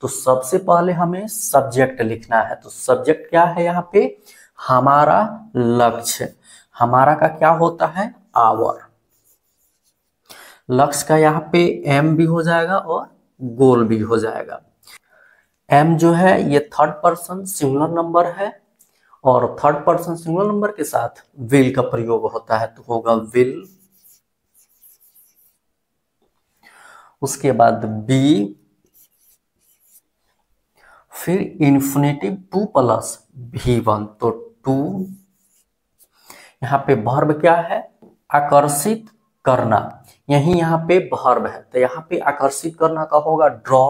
तो सबसे पहले हमें सब्जेक्ट लिखना है। तो सब्जेक्ट क्या है यहाँ पे? हमारा लक्ष्य। हमारा का क्या होता है? आवर। लक्ष्य का यहाँ पे एम भी हो जाएगा और गोल भी हो जाएगा। एम जो है ये थर्ड पर्सन सिंगुलर नंबर है और थर्ड पर्सन सिंगुलर नंबर के साथ विल का प्रयोग होता है, तो होगा विल। उसके बाद बी, फिर इन्फिनेटिव 2 प्लस V1, तो 2। यहाँ पे वर्ब क्या है? आकर्षित करना। यही यहाँ पे वर्ब है, तो यहाँ पे आकर्षित करना का होगा ड्रॉ।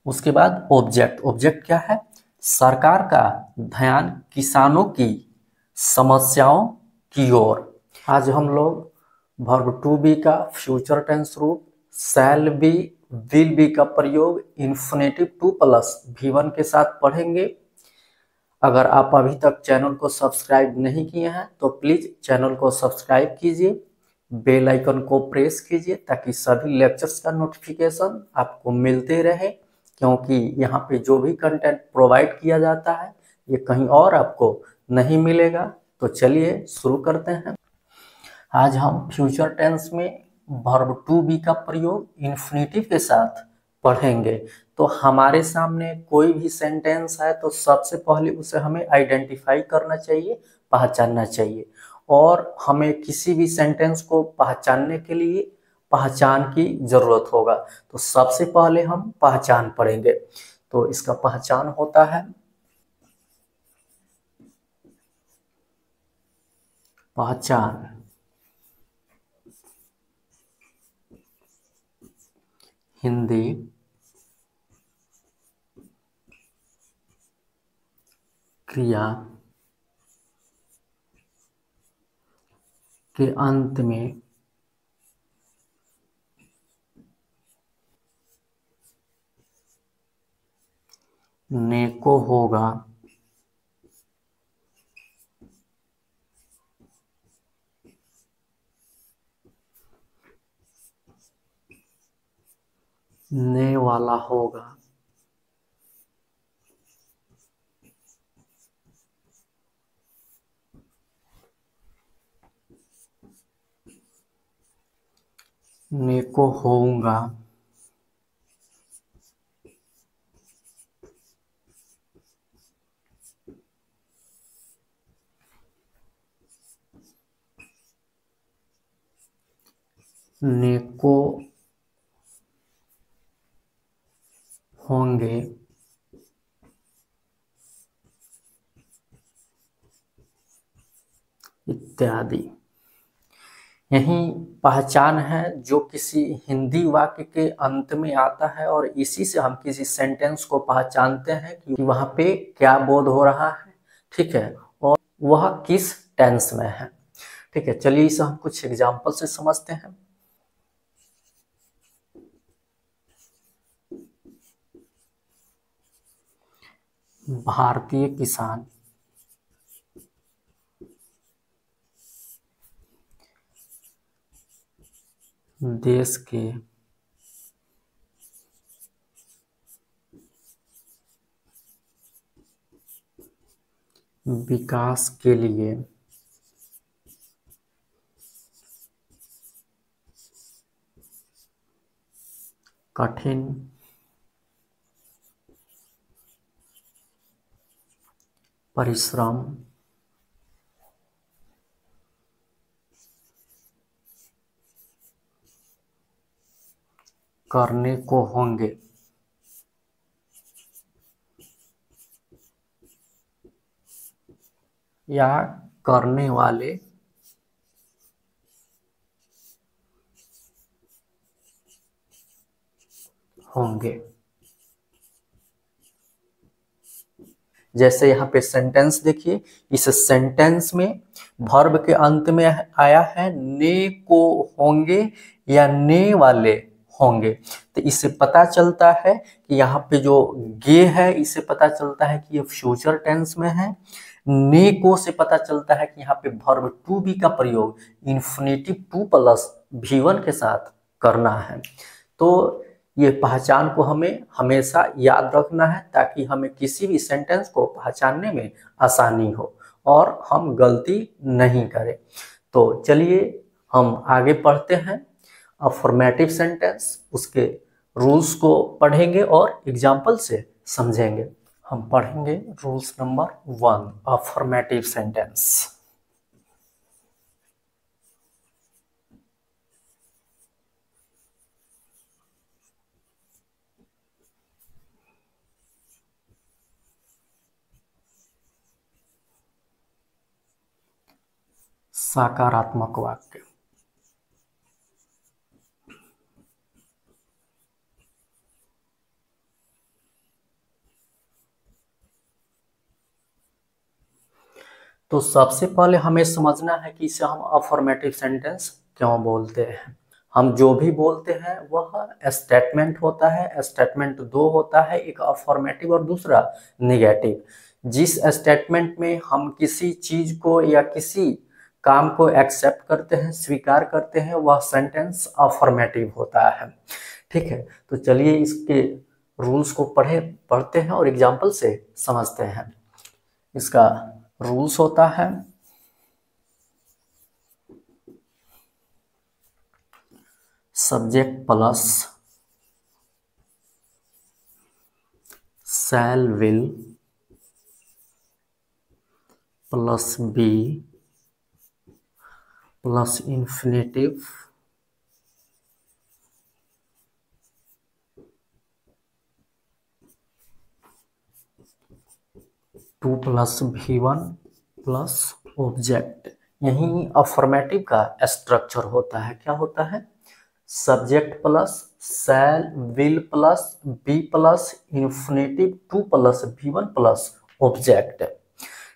उसके बाद ऑब्जेक्ट। ऑब्जेक्ट क्या है? सरकार का ध्यान किसानों की समस्याओं की ओर। आज हम लोग वर्ब टू बी का फ्यूचर टेंस रूप, शैल बी, विल बी का प्रयोग इन्फिनेटिव 2 प्लस V1 के साथ पढ़ेंगे। अगर आप अभी तक चैनल को सब्सक्राइब नहीं किए हैं तो प्लीज चैनल को सब्सक्राइब कीजिए, बेल आइकन को प्रेस कीजिए ताकि सभी लेक्चर्स का नोटिफिकेशन आपको मिलते रहे, क्योंकि यहाँ पे जो भी कंटेंट प्रोवाइड किया जाता है ये कहीं और आपको नहीं मिलेगा। तो चलिए शुरू करते हैं। आज हम फ्यूचर टेंस में वर्ब टू बी का प्रयोग इन्फिनेटिव के साथ पढ़ेंगे। तो हमारे सामने कोई भी सेंटेंस है तो सबसे पहले उसे हमें आइडेंटिफाई करना चाहिए, पहचानना चाहिए। और हमें किसी भी सेंटेंस को पहचानने के लिए पहचान की जरूरत होगा। तो सबसे पहले हम पहचान पढ़ेंगे। तो इसका पहचान होता है पहचान। हिंदी क्रिया के अंत में ने को होगा ने वाला होगा ने को होऊंगा ने को होंगे इत्यादि। यही पहचान है जो किसी हिंदी वाक्य के अंत में आता है और इसी से हम किसी सेंटेंस को पहचानते हैं कि वहां पे क्या बोध हो रहा है, ठीक है, और वह किस टेंस में है। ठीक है, चलिए इसे हम कुछ एग्जाम्पल से समझते हैं। भारतीय किसान देश के विकास के लिए कठिन परिश्रम करने को होंगे। या करने वाले होंगे। जैसे यहाँ पे सेंटेंस देखिए, इस सेंटेंस में वर्ब के अंत में आया है ने को होंगे या ने वाले होंगे। तो इससे पता चलता है कि यहाँ पे जो गे है इससे पता चलता है कि ये फ्यूचर टेंस में है। ने को से पता चलता है कि यहाँ पे वर्ब टू बी का प्रयोग इन्फिनेटिव 2 प्लस V1 के साथ करना है। तो ये पहचान को हमें हमेशा याद रखना है ताकि हमें किसी भी सेंटेंस को पहचानने में आसानी हो और हम गलती नहीं करें। तो चलिए हम आगे पढ़ते हैं। अफर्मेटिव सेंटेंस, उसके रूल्स को पढ़ेंगे और एग्जाम्पल से समझेंगे। हम पढ़ेंगे रूल्स नंबर 1, अफर्मेटिव सेंटेंस। सकारात्मक वाक्य। तो सबसे पहले हमें समझना है कि इसे हम अफर्मेटिव सेंटेंस क्यों बोलते हैं। हम जो भी बोलते हैं वह स्टेटमेंट होता है। स्टेटमेंट दो होता है, एक अफर्मेटिव और दूसरा निगेटिव। जिस स्टेटमेंट में हम किसी चीज को या किसी काम को एक्सेप्ट करते हैं, स्वीकार करते हैं, वह सेंटेंस अफर्मेटिव होता है। ठीक है, तो चलिए इसके रूल्स को पढ़ते हैं और एग्जाम्पल से समझते हैं। इसका रूल्स होता है subject plus shall will plus be plus infinitive to plus V1 plus object. यही अफर्मेटिव का स्ट्रक्चर होता है। क्या होता है? Subject plus shall will plus be plus infinitive to plus V1 plus object.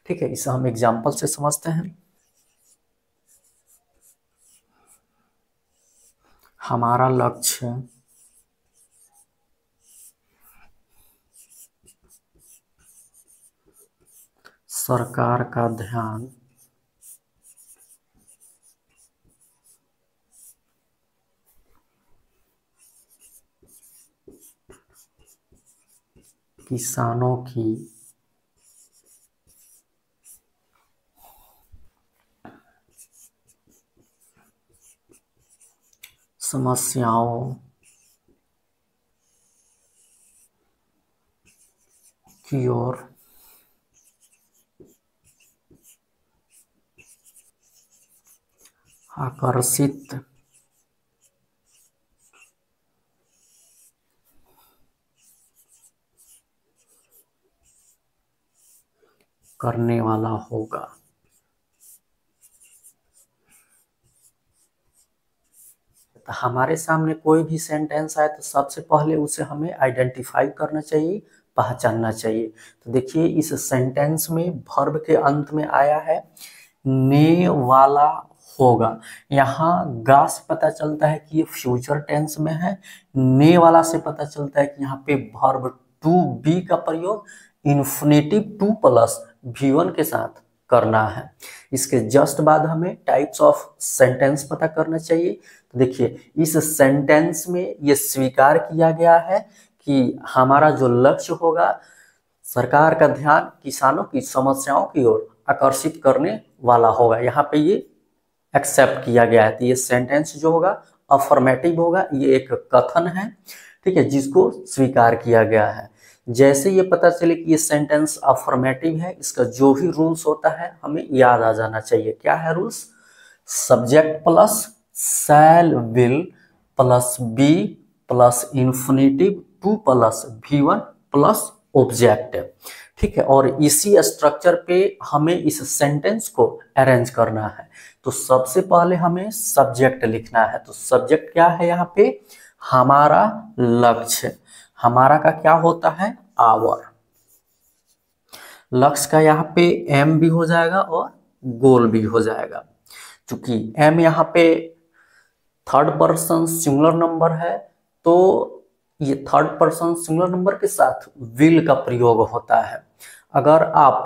ठीक है, इसे हम एग्जाम्पल से समझते हैं। हमारा लक्ष्य सरकार का ध्यान किसानों की समस्याओं की ओर आकर्षित करने वाला होगा। हमारे सामने कोई भी सेंटेंस आए तो सबसे पहले उसे हमें आइडेंटिफाई करना चाहिए, पहचानना चाहिए। तो देखिए इस सेंटेंस में वर्ब के अंत में आया है ने वाला होगा। यहाँ गा से पता चलता है कि ये फ्यूचर टेंस में है। ने वाला से पता चलता है कि यहाँ पे वर्ब टू बी का प्रयोग इन्फिनेटिव टू प्लस V1 के साथ करना है। इसके जस्ट बाद हमें टाइप्स ऑफ सेंटेंस पता करना चाहिए। तो देखिए इस सेंटेंस में ये स्वीकार किया गया है कि हमारा जो लक्ष्य होगा सरकार का ध्यान किसानों की समस्याओं की ओर आकर्षित करने वाला होगा। यहाँ पे ये एक्सेप्ट किया गया है। तो ये सेंटेंस जो होगा अफर्मेटिव होगा। ये एक कथन है, ठीक है, जिसको स्वीकार किया गया है। जैसे ये पता चले कि ये सेंटेंस अफर्मेटिव है, इसका जो भी रूल्स होता है हमें याद आ जाना चाहिए। क्या है rules? Subject plus shall will plus be plus infinitive to plus V1 plus object. ठीक है, और इसी स्ट्रक्चर पे हमें इस सेंटेंस को अरेंज करना है। तो सबसे पहले हमें सब्जेक्ट लिखना है। तो सब्जेक्ट क्या है? यहाँ पे हमारा लक्ष्य। हमारा का क्या होता है? आवर। लक्ष्य का यहाँ पे एम भी हो जाएगा और गोल भी हो जाएगा। क्योंकि एम यहाँ पे थर्ड पर्सन सिंगुलर नंबर है, तो ये थर्ड पर्सन सिंगुलर नंबर के साथ विल का प्रयोग होता है। अगर आप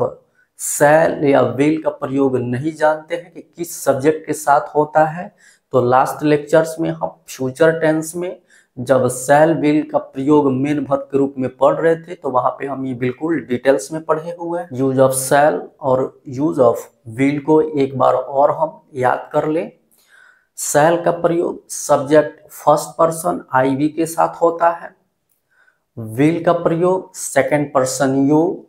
शैल या विल का प्रयोग नहीं जानते हैं कि किस सब्जेक्ट के साथ होता है, तो लास्ट लेक्चर्स में हम फ्यूचर टेंस में जब सेल विल का प्रयोग मेन वर्ब के रूप में पढ़ रहे थे तो वहां पे हम ये बिल्कुल डिटेल्स में पढ़े हुए हैं। यूज ऑफ सेल और यूज ऑफ विल को एक बार और हम याद कर ले। सेल का प्रयोग subject first person I we के साथ होता है। विल का प्रयोग second person you,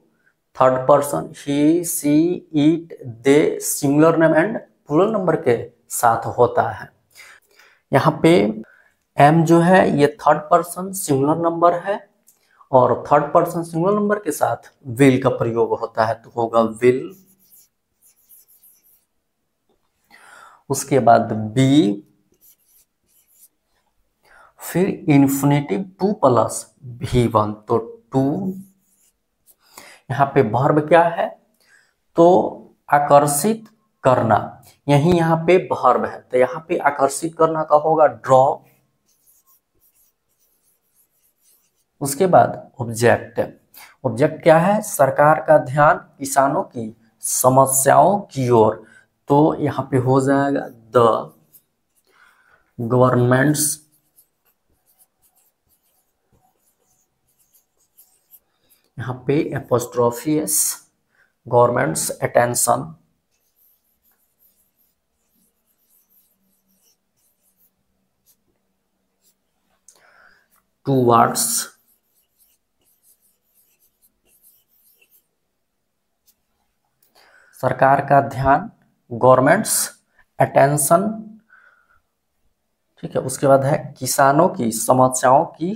third person he, she, it, they, singular name and plural number के साथ होता है। यहाँ पे एम जो है ये थर्ड पर्सन सिंगुलर नंबर है और थर्ड पर्सन सिंगुलर नंबर के साथ विल का प्रयोग होता है तो होगा विल। उसके बाद बी, फिर इन्फिनेटिव 2 प्लस V1 तो 2। यहाँ पे वर्ब क्या है तो आकर्षित करना, यही यहाँ पे वर्ब है तो यहाँ पे आकर्षित करना का होगा ड्रॉ। उसके बाद ऑब्जेक्ट, ऑब्जेक्ट क्या है सरकार का ध्यान किसानों की समस्याओं की ओर तो यहाँ पे हो जाएगा द गवर्नमेंट्स, यहाँ पे apostrophe S, governments attention towards, सरकार का ध्यान गवर्नमेंट्स अटेंशन, ठीक है। उसके बाद है किसानों की समस्याओं की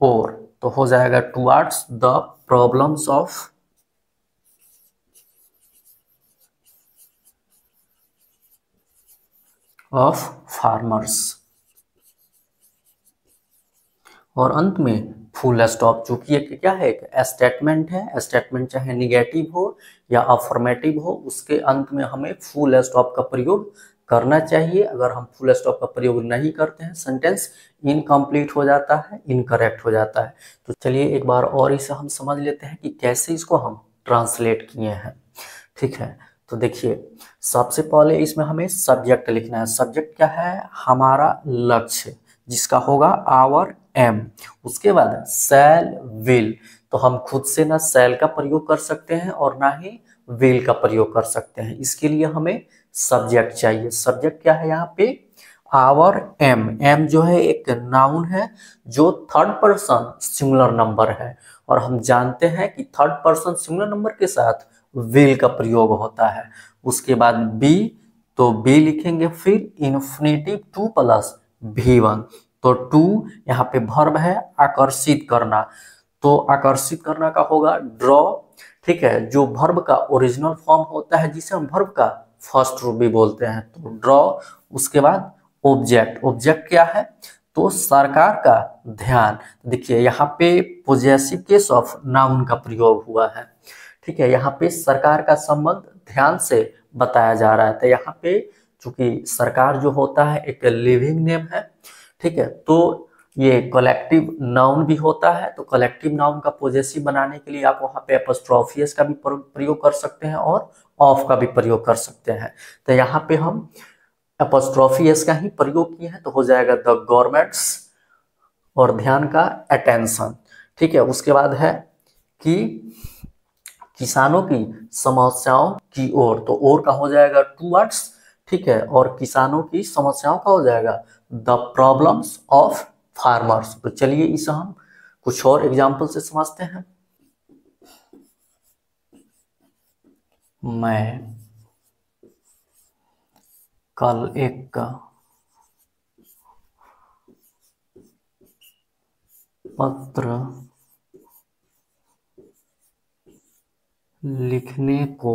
ओर तो हो जाएगा towards the problems of farmers. और अंत में फुल स्टॉप, चूंकि ये क्या है एक स्टेटमेंट है, स्टेटमेंट चाहे निगेटिव हो या अफर्मेटिव हो उसके अंत में हमें फुल स्टॉप का प्रयोग करना चाहिए। अगर हम फुल स्टॉप का प्रयोग नहीं करते हैं सेंटेंस इनकम्प्लीट हो जाता है, इनकरेक्ट हो जाता है। तो चलिए एक बार और इसे हम समझ लेते हैं कि कैसे इसको हम ट्रांसलेट किए हैं, ठीक है। तो देखिए सबसे पहले इसमें हमें सब्जेक्ट लिखना है। सब्जेक्ट क्या है हमारा लक्ष्य जिसका होगा आवर एम। उसके बाद सेल विल, तो हम खुद से ना सेल का प्रयोग कर सकते हैं और ना ही विल का प्रयोग कर सकते हैं, इसके लिए हमें सब्जेक्ट चाहिए। सब्जेक्ट क्या है यहाँ पे आवर एम। एम जो है एक नाउन है जो थर्ड पर्सन सिंगुलर नंबर है और हम जानते हैं कि थर्ड पर्सन सिंगुलर नंबर के साथ विल का प्रयोग होता है। उसके बाद बी, तो बी लिखेंगे फिर इन्फिनेटिव 2 प्लस V1 तो 2 यहाँ पे वर्ब है आकर्षित करना तो आकर्षित करना का होगा ड्रॉ, ठीक है। जो वर्ब का ओरिजिनल फॉर्म होता है जिसे हम वर्ब का फर्स्ट रूप भी बोलते हैं तो ड्रॉ। उसके बाद ऑब्जेक्ट, ऑब्जेक्ट क्या है तो सरकार का ध्यान। देखिए यहाँ पे पोजेसिव केस ऑफ नाउन का प्रयोग हुआ है, ठीक है। यहाँ पे सरकार का संबंध ध्यान से बताया जा रहा है तो यहाँ पे चूंकि सरकार जो होता है एक लिविंग नेम है, ठीक है। तो ये कलेक्टिव नाउन भी होता है तो कलेक्टिव नाउन का पोजेसिव बनाने के लिए आप वहाँ पे एपोस्ट्रोफी एस का भी प्रयोग कर सकते हैं और ऑफ का भी प्रयोग कर सकते हैं। तो यहाँ पे हम एपोस्ट्रोफी एस का ही प्रयोग किए हैं तो हो जाएगा द गवर्नमेंट्स और ध्यान का अटेंशन, ठीक है। उसके बाद है कि किसानों की समस्याओं की ओर तो और का हो जाएगा टूवर्ड्स, ठीक है। और किसानों की समस्याओं का हो जाएगा द प्रॉब्लम्स ऑफ फार्मर्स। तो चलिए इसे हम कुछ और एग्जाम्पल से समझते हैं। मैं कल एक पत्र लिखने को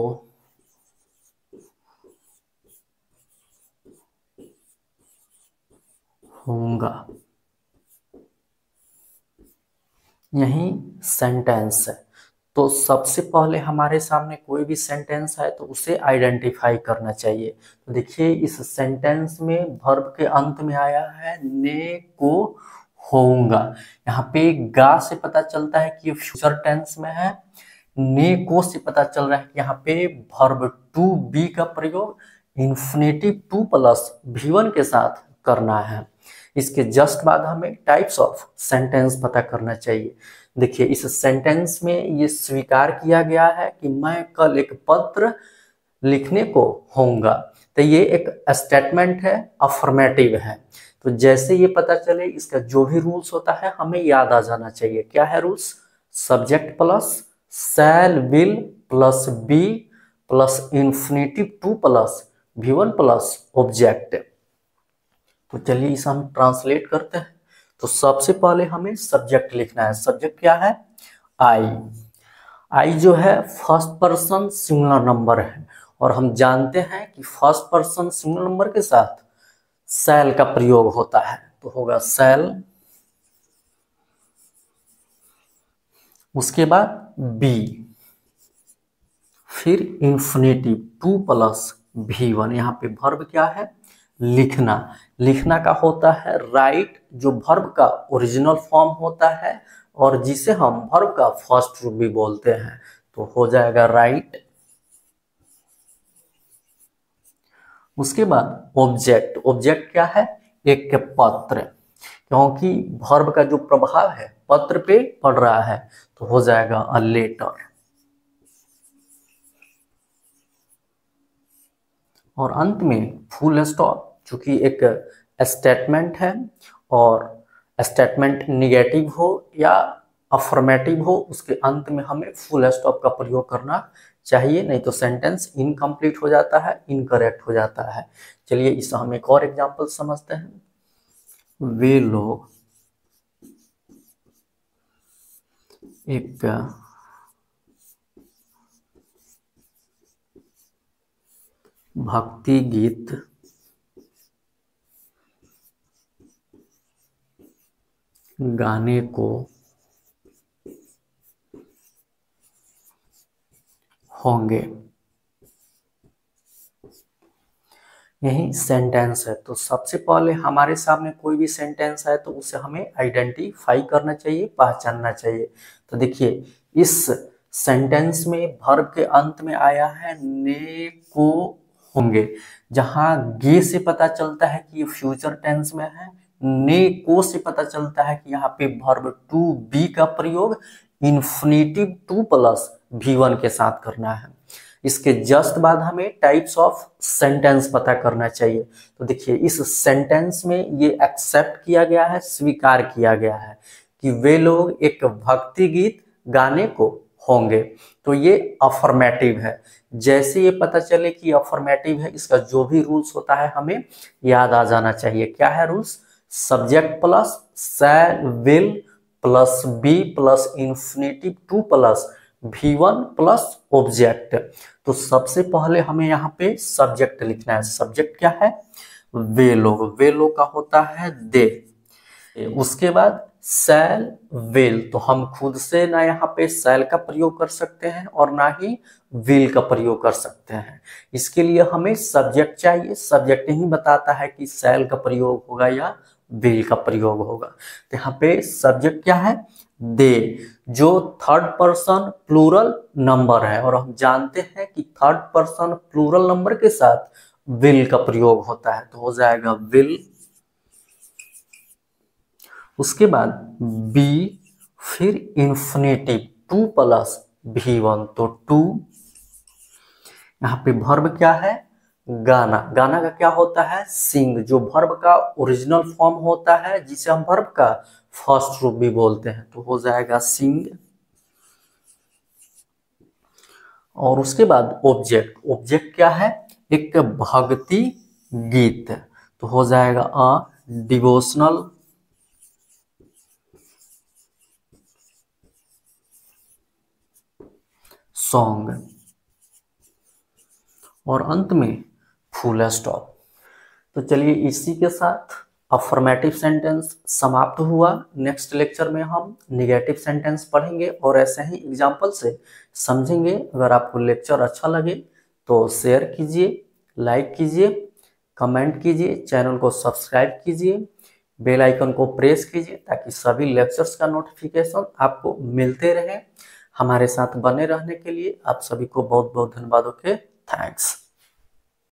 होगा, यही सेंटेंस है। तो सबसे पहले हमारे सामने कोई भी सेंटेंस है तो उसे आइडेंटिफाई करना चाहिए। तो देखिए इस सेंटेंस में वर्ब के अंत में आया है ने को होऊंगा, यहाँ पे गा से पता चलता है कि फ्यूचर टेंस में है। ने को से पता चल रहा है कि यहाँ पे वर्ब टू बी का प्रयोग इन्फिनेटिव 2 प्लस V1 के साथ करना है। इसके जस्ट बाद हमें टाइप्स ऑफ सेंटेंस पता करना चाहिए। देखिए इस सेंटेंस में ये स्वीकार किया गया है कि मैं कल एक पत्र लिखने को होऊंगा, तो ये एक स्टेटमेंट है, अफर्मेटिव है। तो जैसे ये पता चले इसका जो भी रूल्स होता है हमें याद आ जाना चाहिए। क्या है rules? Subject plus shall will plus be plus infinitive to plus V1 plus object. तो चलिए इसे हम ट्रांसलेट करते हैं। तो सबसे पहले हमें सब्जेक्ट लिखना है। सब्जेक्ट क्या है? आई। आई जो है फर्स्ट पर्सन सिंगुलर नंबर है, और हम जानते हैं कि फर्स्ट पर्सन सिंगुलर नंबर के साथ शैल का प्रयोग होता है, तो होगा शैल। उसके बाद बी, फिर इंफिनिटिव टू प्लस V1। यहाँ पे वर्ब क्या है? लिखना। लिखना का होता है राइट, जो वर्ब का ओरिजिनल फॉर्म होता है और जिसे हम वर्ब का फर्स्ट रूप भी बोलते हैं, तो हो जाएगा राइट। उसके बाद ऑब्जेक्ट। ऑब्जेक्ट क्या है? एक पत्र, क्योंकि वर्ब का जो प्रभाव है पत्र पे पड़ रहा है, तो हो जाएगा अ लेटर। और अंत में फुल स्टॉप, चूंकि एक स्टेटमेंट है और स्टेटमेंट निगेटिव हो या अफर्मेटिव हो, उसके अंत में हमें फुल स्टॉप का प्रयोग करना चाहिए, नहीं तो सेंटेंस इनकम्प्लीट हो जाता है, इनकरेक्ट हो जाता है। चलिए इसे हम एक और एग्जांपल समझते हैं। वे लोग एक भक्ति गीत गाने को होंगे। यही सेंटेंस है। तो सबसे पहले हमारे सामने कोई भी सेंटेंस है तो उसे हमें आइडेंटिफाई करना चाहिए, पहचानना चाहिए। तो देखिए इस सेंटेंस में वर्ब के अंत में आया है ने को होंगे, जहां गे से पता चलता है कि ये फ्यूचर टेंस में है, ने को से पता चलता है कि यहाँ पे वर्ब टू बी का प्रयोग इन्फिनिटिव टू प्लस V1 के साथ करना है। इसके जस्ट बाद हमें टाइप्स ऑफ सेंटेंस पता करना चाहिए। तो देखिए इस सेंटेंस में ये एक्सेप्ट किया गया है, स्वीकार किया गया है कि वे लोग एक भक्ति गीत गाने को होंगे, तो ये अफर्मेटिव है। जैसे ये पता चले कि अफर्मेटिव है, इसका जो भी रूल्स होता है हमें याद आ जाना चाहिए। क्या है rules? Subject plus shall will plus be plus infinitive to plus V1 plus object. तो सबसे पहले हमें यहाँ पे सब्जेक्ट लिखना है। सब्जेक्ट क्या है? वे लोग। वे लोग का होता है दे। उसके बाद शैल विल, तो हम खुद से ना यहाँ पे शैल का प्रयोग कर सकते हैं और ना ही विल का प्रयोग कर सकते हैं। इसके लिए हमें सब्जेक्ट चाहिए। सब्जेक्ट ही बताता है कि शैल का प्रयोग होगा या विल का प्रयोग होगा। तो यहाँ पे सब्जेक्ट क्या है? दे, जो थर्ड पर्सन प्लूरल नंबर है, और हम जानते हैं कि थर्ड पर्सन प्लूरल नंबर के साथ विल का प्रयोग होता है, तो हो जाएगा विल। उसके बाद बी, फिर इन्फिनेटिव टू प्लस V1, तो टू। यहाँ पे वर्ब क्या है? गाना। गाना का क्या होता है? सिंग, जो वर्ब का ओरिजिनल फॉर्म होता है जिसे हम वर्ब का फर्स्ट रूप भी बोलते हैं, तो हो जाएगा सिंग। और उसके बाद ऑब्जेक्ट। ऑब्जेक्ट क्या है? एक भक्ति गीत, तो हो जाएगा अ डिवोशनल सॉन्ग। और अंत में फुल स्टॉप। तो चलिए इसी के साथ अफर्मेटिव सेंटेंस समाप्त हुआ। नेक्स्ट लेक्चर में हम निगेटिव सेंटेंस पढ़ेंगे और ऐसे ही एग्जाम्पल से समझेंगे। अगर आपको लेक्चर अच्छा लगे तो शेयर कीजिए, लाइक कीजिए, कमेंट कीजिए, चैनल को सब्सक्राइब कीजिए, बेल आइकन को प्रेस कीजिए ताकि सभी लेक्चर्स का नोटिफिकेशन आपको मिलते रहे। हमारे साथ बने रहने के लिए आप सभी को बहुत बहुत धन्यवाद। Okay, thanks.